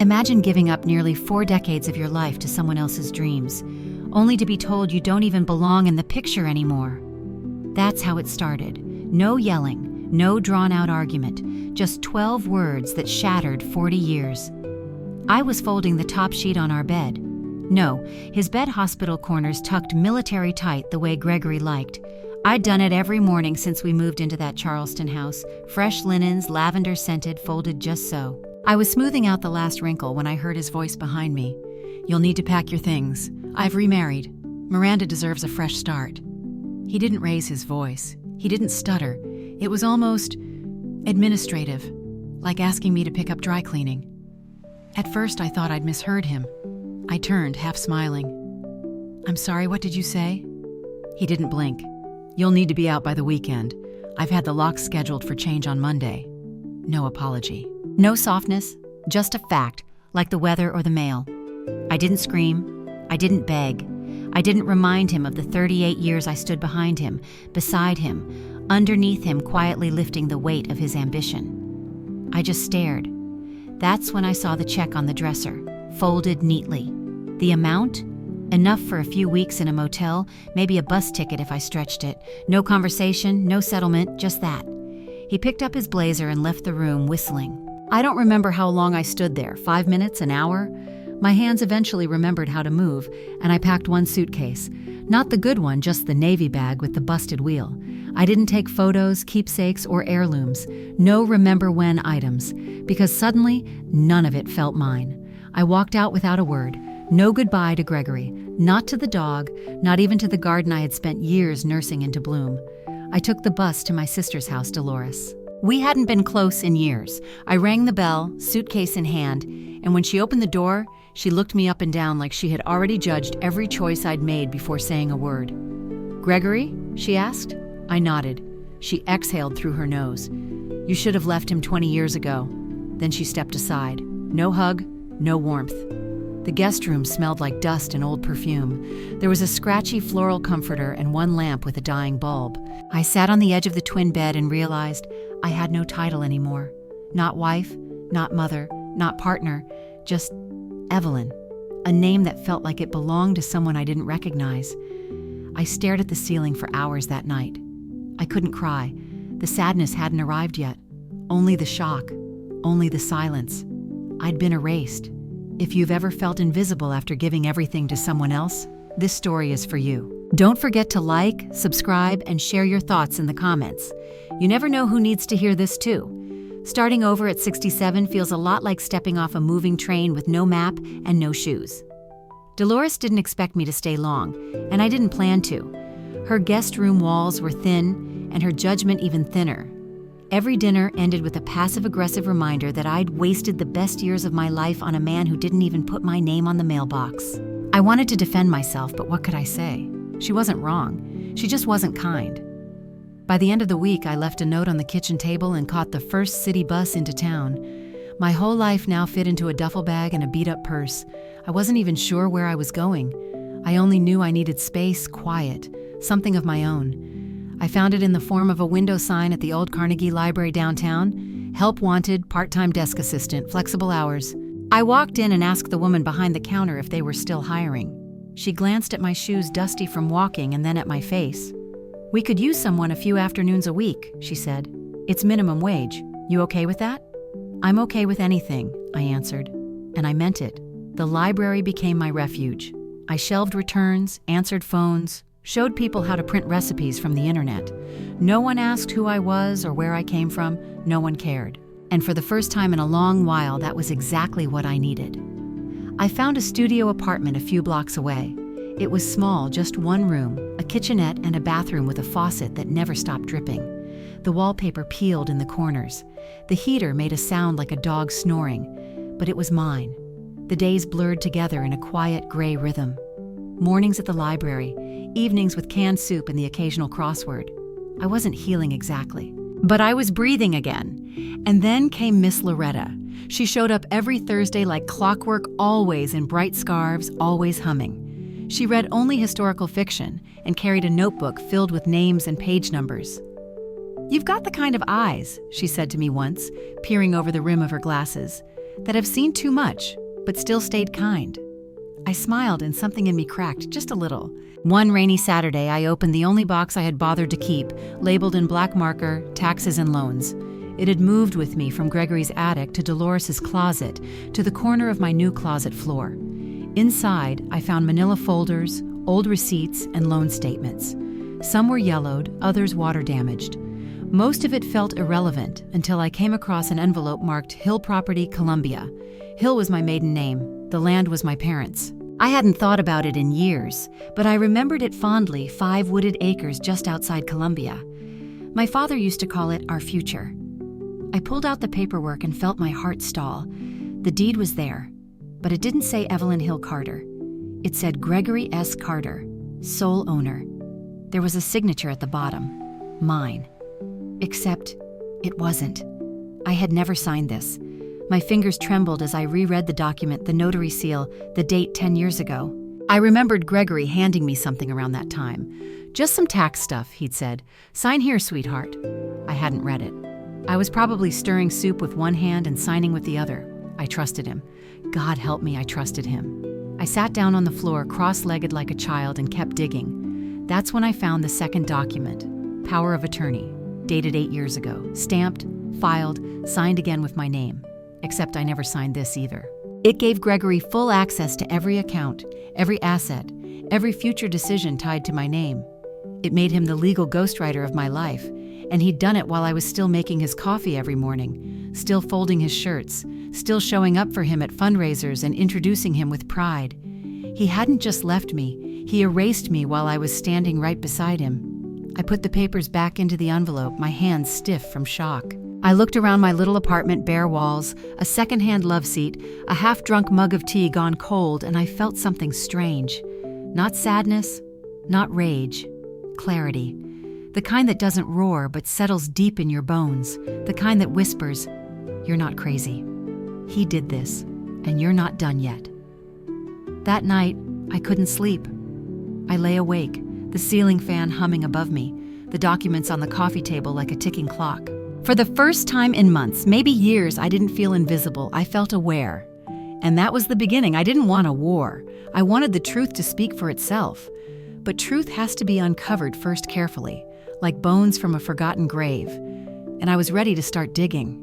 Imagine giving up nearly 4 decades of your life to someone else's dreams, only to be told you don't even belong in the picture anymore. That's how it started. No yelling, no drawn-out argument, just 12 words that shattered 40 years. I was folding the top sheet on our bed. No, his bed hospital corners tucked military tight the way Gregory liked. I'd done it every morning since we moved into that Charleston house. Fresh linens, lavender-scented, folded just so. I was smoothing out the last wrinkle when I heard his voice behind me. "You'll need to pack your things. I've remarried. Miranda deserves a fresh start." He didn't raise his voice. He didn't stutter. It was almost administrative, like asking me to pick up dry cleaning. At first, I thought I'd misheard him. I turned, half smiling. "I'm sorry, what did you say?" He didn't blink. "You'll need to be out by the weekend. I've had the locks scheduled for change on Monday." No apology. No softness, just a fact, like the weather or the mail. I didn't scream. I didn't beg. I didn't remind him of the 38 years I stood behind him, beside him, underneath him, quietly lifting the weight of his ambition. I just stared. That's when I saw the check on the dresser, folded neatly. The amount? Enough for a few weeks in a motel, maybe a bus ticket if I stretched it. No conversation, no settlement, just that. He picked up his blazer and left the room, whistling. I don't remember how long I stood there, 5 minutes, an hour? My hands eventually remembered how to move, and I packed one suitcase. Not the good one, just the navy bag with the busted wheel. I didn't take photos, keepsakes, or heirlooms. No remember when items, because suddenly, none of it felt mine. I walked out without a word. No goodbye to Gregory, not to the dog, not even to the garden I had spent years nursing into bloom. I took the bus to my sister's house, Dolores. We hadn't been close in years. I rang the bell, suitcase in hand, and when she opened the door, she looked me up and down like she had already judged every choice I'd made before saying a word. "Gregory?" she asked. I nodded. She exhaled through her nose. "You should have left him 20 years ago." Then she stepped aside. No hug, no warmth. The guest room smelled like dust and old perfume. There was a scratchy floral comforter and one lamp with a dying bulb. I sat on the edge of the twin bed and realized I had no title anymore. Not wife, not mother, not partner, just Evelyn, a name that felt like it belonged to someone I didn't recognize. I stared at the ceiling for hours that night. I couldn't cry. The sadness hadn't arrived yet. Only the shock, only the silence. I'd been erased. If you've ever felt invisible after giving everything to someone else, this story is for you. Don't forget to like, subscribe, and share your thoughts in the comments. You never know who needs to hear this too. Starting over at 67 feels a lot like stepping off a moving train with no map and no shoes. Dolores didn't expect me to stay long, and I didn't plan to. Her guest room walls were thin, and her judgment even thinner. Every dinner ended with a passive-aggressive reminder that I'd wasted the best years of my life on a man who didn't even put my name on the mailbox. I wanted to defend myself, but what could I say? She wasn't wrong. She just wasn't kind. By the end of the week, I left a note on the kitchen table and caught the first city bus into town. My whole life now fit into a duffel bag and a beat-up purse. I wasn't even sure where I was going. I only knew I needed space, quiet, something of my own. I found it in the form of a window sign at the old Carnegie Library downtown. Help wanted, part-time desk assistant, flexible hours. I walked in and asked the woman behind the counter if they were still hiring. She glanced at my shoes dusty from walking and then at my face. "We could use someone a few afternoons a week," she said. "It's minimum wage. You okay with that?" "I'm okay with anything," I answered. And I meant it. The library became my refuge. I shelved returns, answered phones, showed people how to print recipes from the internet. No one asked who I was or where I came from. No one cared. And for the first time in a long while, that was exactly what I needed. I found a studio apartment a few blocks away. It was small, just one room, a kitchenette and a bathroom with a faucet that never stopped dripping. The wallpaper peeled in the corners. The heater made a sound like a dog snoring, but it was mine. The days blurred together in a quiet gray rhythm. Mornings at the library, evenings with canned soup and the occasional crossword. I wasn't healing exactly, but I was breathing again. And then came Miss Loretta. She showed up every Thursday like clockwork, always in bright scarves, always humming. She read only historical fiction and carried a notebook filled with names and page numbers. "You've got the kind of eyes," she said to me once, peering over the rim of her glasses. that have seen too much, but still stayed kind. I smiled and something in me cracked just a little. One rainy Saturday, I opened the only box I had bothered to keep, labeled in black marker, taxes and loans. It had moved with me from Gregory's attic to Dolores's closet, to the corner of my new closet floor. Inside, I found manila folders, old receipts, and loan statements. Some were yellowed, others water damaged. Most of it felt irrelevant until I came across an envelope marked Hill Property, Columbia. Hill was my maiden name. The land was my parents'. I hadn't thought about it in years, but I remembered it fondly, 5 wooded acres just outside Columbia. My father used to call it our future. I pulled out the paperwork and felt my heart stall. The deed was there, but it didn't say Evelyn Hill Carter. It said Gregory S. Carter, sole owner. There was a signature at the bottom, mine. Except it wasn't. I had never signed this. My fingers trembled as I reread the document, the notary seal, the date 10 years ago. I remembered Gregory handing me something around that time. Just some tax stuff, he'd said. Sign here, sweetheart. I hadn't read it. I was probably stirring soup with one hand and signing with the other. I trusted him. God help me, I trusted him. I sat down on the floor, cross-legged like a child, and kept digging. That's when I found the second document, power of attorney, dated 8 years ago, stamped, filed, signed again with my name. Except I never signed this either. It gave Gregory full access to every account, every asset, every future decision tied to my name. It made him the legal ghostwriter of my life, and he'd done it while I was still making his coffee every morning, still folding his shirts, still showing up for him at fundraisers and introducing him with pride. He hadn't just left me, he erased me while I was standing right beside him. I put the papers back into the envelope, my hands stiff from shock. I looked around my little apartment, bare walls, a secondhand love seat, a half-drunk mug of tea gone cold, and I felt something strange. Not sadness, not rage, clarity. The kind that doesn't roar but settles deep in your bones, the kind that whispers, "You're not crazy. He did this, and you're not done yet." That night, I couldn't sleep. I lay awake, the ceiling fan humming above me, the documents on the coffee table like a ticking clock. For the first time in months, maybe years, I didn't feel invisible. I felt aware. And that was the beginning. I didn't want a war. I wanted the truth to speak for itself. But truth has to be uncovered first carefully, like bones from a forgotten grave. And I was ready to start digging.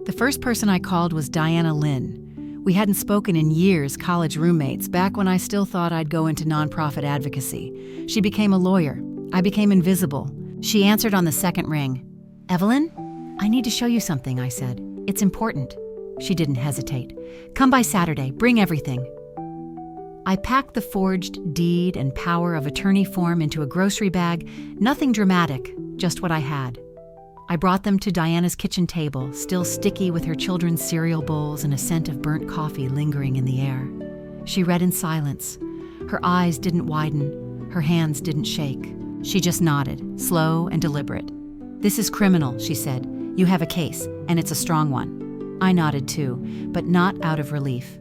The first person I called was Diana Lynn. We hadn't spoken in years, college roommates, back when I still thought I'd go into nonprofit advocacy. She became a lawyer. I became invisible. She answered on the second ring. "Evelyn, I need to show you something," I said. "It's important." She didn't hesitate. "Come by Saturday, bring everything." I packed the forged deed and power of attorney form into a grocery bag, nothing dramatic, just what I had. I brought them to Diana's kitchen table, still sticky with her children's cereal bowls and a scent of burnt coffee lingering in the air. She read in silence. Her eyes didn't widen, her hands didn't shake. She just nodded, slow and deliberate. "This is criminal," she said. "You have a case, and it's a strong one." I nodded too, but not out of relief.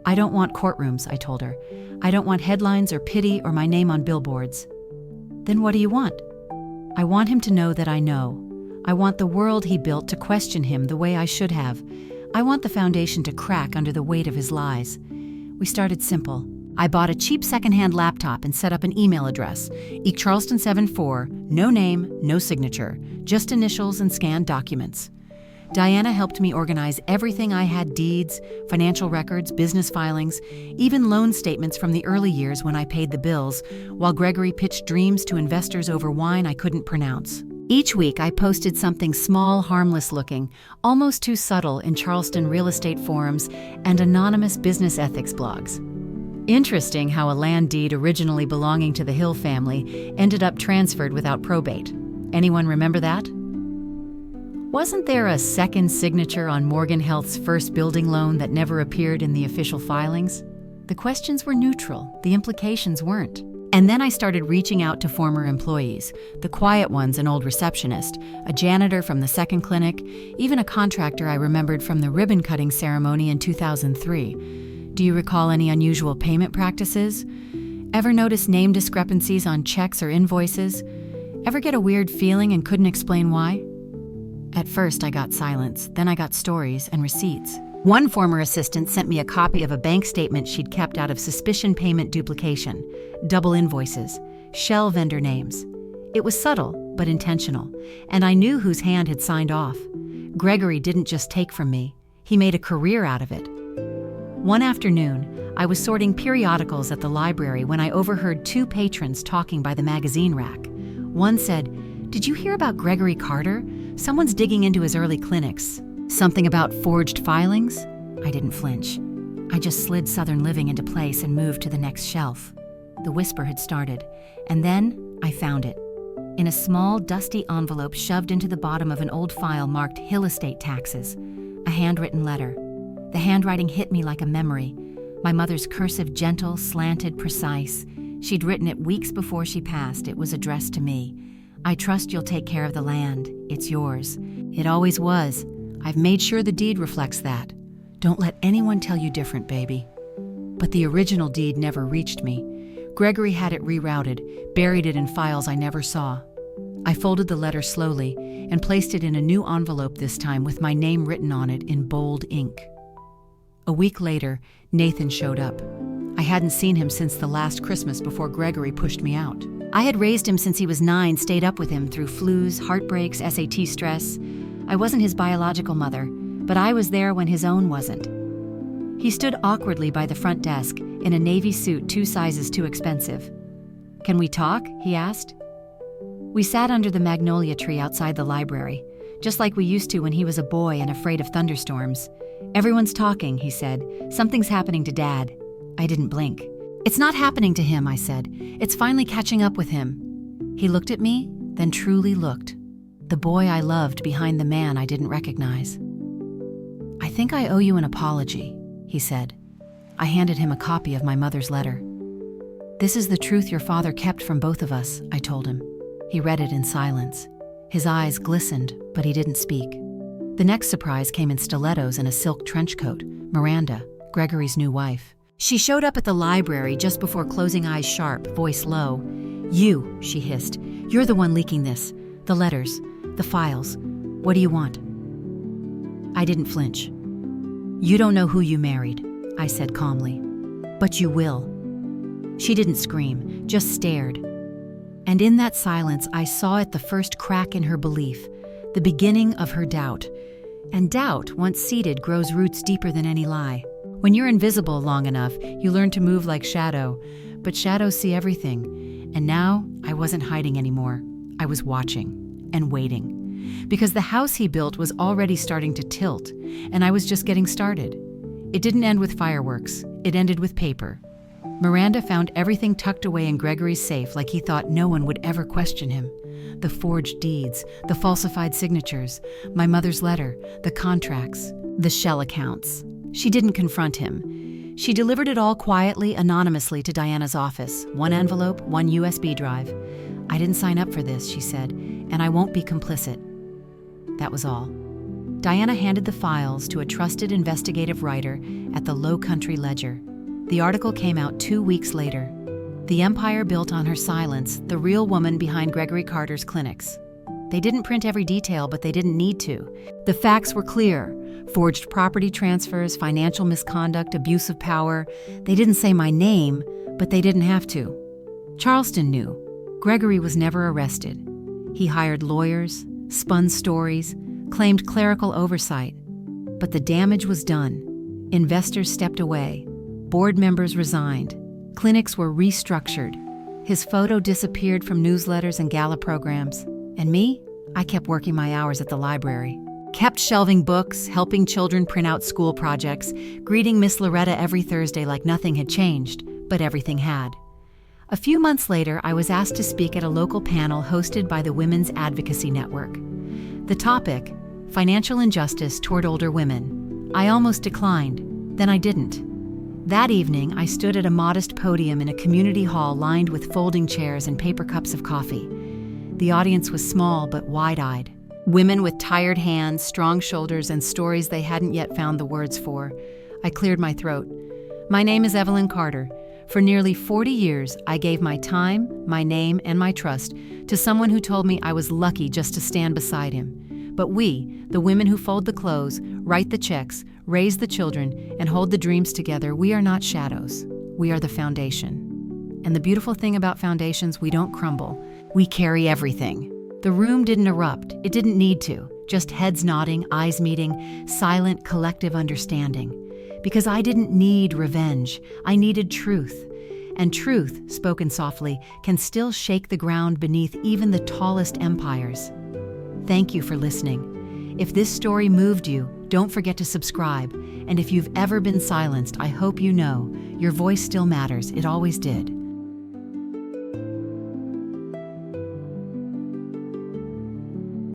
"I don't want courtrooms," I told her. "I don't want headlines or pity or my name on billboards." "Then what do you want?" "I want him to know that I know. I want the world he built to question him the way I should have. I want the foundation to crack under the weight of his lies." We started simple. I bought a cheap secondhand laptop and set up an email address, eCharleston74, no name, no signature, just initials and scanned documents. Diana helped me organize everything I had: deeds, financial records, business filings, even loan statements from the early years when I paid the bills, while Gregory pitched dreams to investors over wine I couldn't pronounce. Each week I posted something small, harmless looking, almost too subtle in Charleston real estate forums and anonymous business ethics blogs. Interesting how a land deed originally belonging to the Hill family ended up transferred without probate. Anyone remember that? Wasn't there a second signature on Morgan Health's first building loan that never appeared in the official filings? The questions were neutral, the implications weren't. And then I started reaching out to former employees, the quiet ones, an old receptionist, a janitor from the second clinic, even a contractor I remembered from the ribbon-cutting ceremony in 2003. Do you recall any unusual payment practices? Ever notice name discrepancies on checks or invoices? Ever get a weird feeling and couldn't explain why? At first I got silence, then I got stories and receipts. One former assistant sent me a copy of a bank statement she'd kept out of suspicion payment duplication, double invoices, shell vendor names. It was subtle, but intentional, and I knew whose hand had signed off. Gregory didn't just take from me, he made a career out of it. One afternoon, I was sorting periodicals at the library when I overheard two patrons talking by the magazine rack. One said, "Did you hear about Gregory Carter? Someone's digging into his early clinics. Something about forged filings?" I didn't flinch. I just slid Southern Living into place and moved to the next shelf. The whisper had started, and then I found it. In a small, dusty envelope shoved into the bottom of an old file marked Hill Estate Taxes, a handwritten letter. The handwriting hit me like a memory. My mother's cursive, gentle, slanted, precise. She'd written it weeks before she passed. It was addressed to me. "I trust you'll take care of the land. It's yours. It always was. I've made sure the deed reflects that. Don't let anyone tell you different, baby." But the original deed never reached me. Gregory had it rerouted, buried it in files I never saw. I folded the letter slowly and placed it in a new envelope this time with my name written on it in bold ink. A week later, Nathan showed up. I hadn't seen him since the last Christmas before Gregory pushed me out. I had raised him since he was 9, stayed up with him through flus, heartbreaks, SAT stress. I wasn't his biological mother, but I was there when his own wasn't. He stood awkwardly by the front desk, in a navy suit 2 sizes too expensive. "Can we talk?" he asked. We sat under the magnolia tree outside the library, just like we used to when he was a boy and afraid of thunderstorms. "Everyone's talking," he said. "Something's happening to Dad." I didn't blink. "It's not happening to him," I said. "It's finally catching up with him." He looked at me, then truly looked. The boy I loved behind the man I didn't recognize. "I think I owe you an apology," he said. I handed him a copy of my mother's letter. "This is the truth your father kept from both of us," I told him. He read it in silence. His eyes glistened, but he didn't speak. The next surprise came in stilettos and a silk trench coat. Miranda, Gregory's new wife. She showed up at the library just before closing eyes sharp, voice low. "You," she hissed. "You're the one leaking this. The letters. The files. What do you want?" I didn't flinch. "You don't know who you married," I said calmly. "But you will." She didn't scream, just stared. And in that silence, I saw at the first crack in her belief, the beginning of her doubt. And doubt, once seated, grows roots deeper than any lie. When you're invisible long enough, you learn to move like shadow, but shadows see everything. And now, I wasn't hiding anymore. I was watching and waiting. Because the house he built was already starting to tilt, and I was just getting started. It didn't end with fireworks. It ended with paper. Miranda found everything tucked away in Gregory's safe like he thought no one would ever question him. The forged deeds, the falsified signatures, my mother's letter, the contracts, the shell accounts. She didn't confront him. She delivered it all quietly, anonymously to Diana's office. 1 envelope, 1 USB drive. "I didn't sign up for this," she said, "and I won't be complicit." That was all. Diana handed the files to a trusted investigative writer at the Low Country Ledger. The article came out 2 weeks later. The empire built on her silence, the real woman behind Gregory Carter's clinics. They didn't print every detail, but they didn't need to. The facts were clear. Forged property transfers, financial misconduct, abuse of power. They didn't say my name, but they didn't have to. Charleston knew. Gregory was never arrested. He hired lawyers, spun stories, claimed clerical oversight. But the damage was done. Investors stepped away. Board members resigned. Clinics were restructured. His photo disappeared from newsletters and gala programs. And me? I kept working my hours at the library. Kept shelving books, helping children print out school projects, greeting Miss Loretta every Thursday like nothing had changed, but everything had. A few months later, I was asked to speak at a local panel hosted by the Women's Advocacy Network. The topic, financial injustice toward older women. I almost declined, then I didn't. That evening, I stood at a modest podium in a community hall lined with folding chairs and paper cups of coffee. The audience was small but wide-eyed. Women with tired hands, strong shoulders, and stories they hadn't yet found the words for. I cleared my throat. "My name is Evelyn Carter. For nearly 40 years, I gave my time, my name, and my trust to someone who told me I was lucky just to stand beside him. But we, the women who fold the clothes, write the checks, raise the children, and hold the dreams together, we are not shadows. We are the foundation. And the beautiful thing about foundations, we don't crumble. We carry everything. The room didn't erupt. It didn't need to. Just heads nodding, eyes meeting, silent, collective understanding. Because I didn't need revenge. I needed truth. And truth, spoken softly, can still shake the ground beneath even the tallest empires. Thank you for listening. If this story moved you, don't forget to subscribe. And if you've ever been silenced, I hope you know your voice still matters. It always did.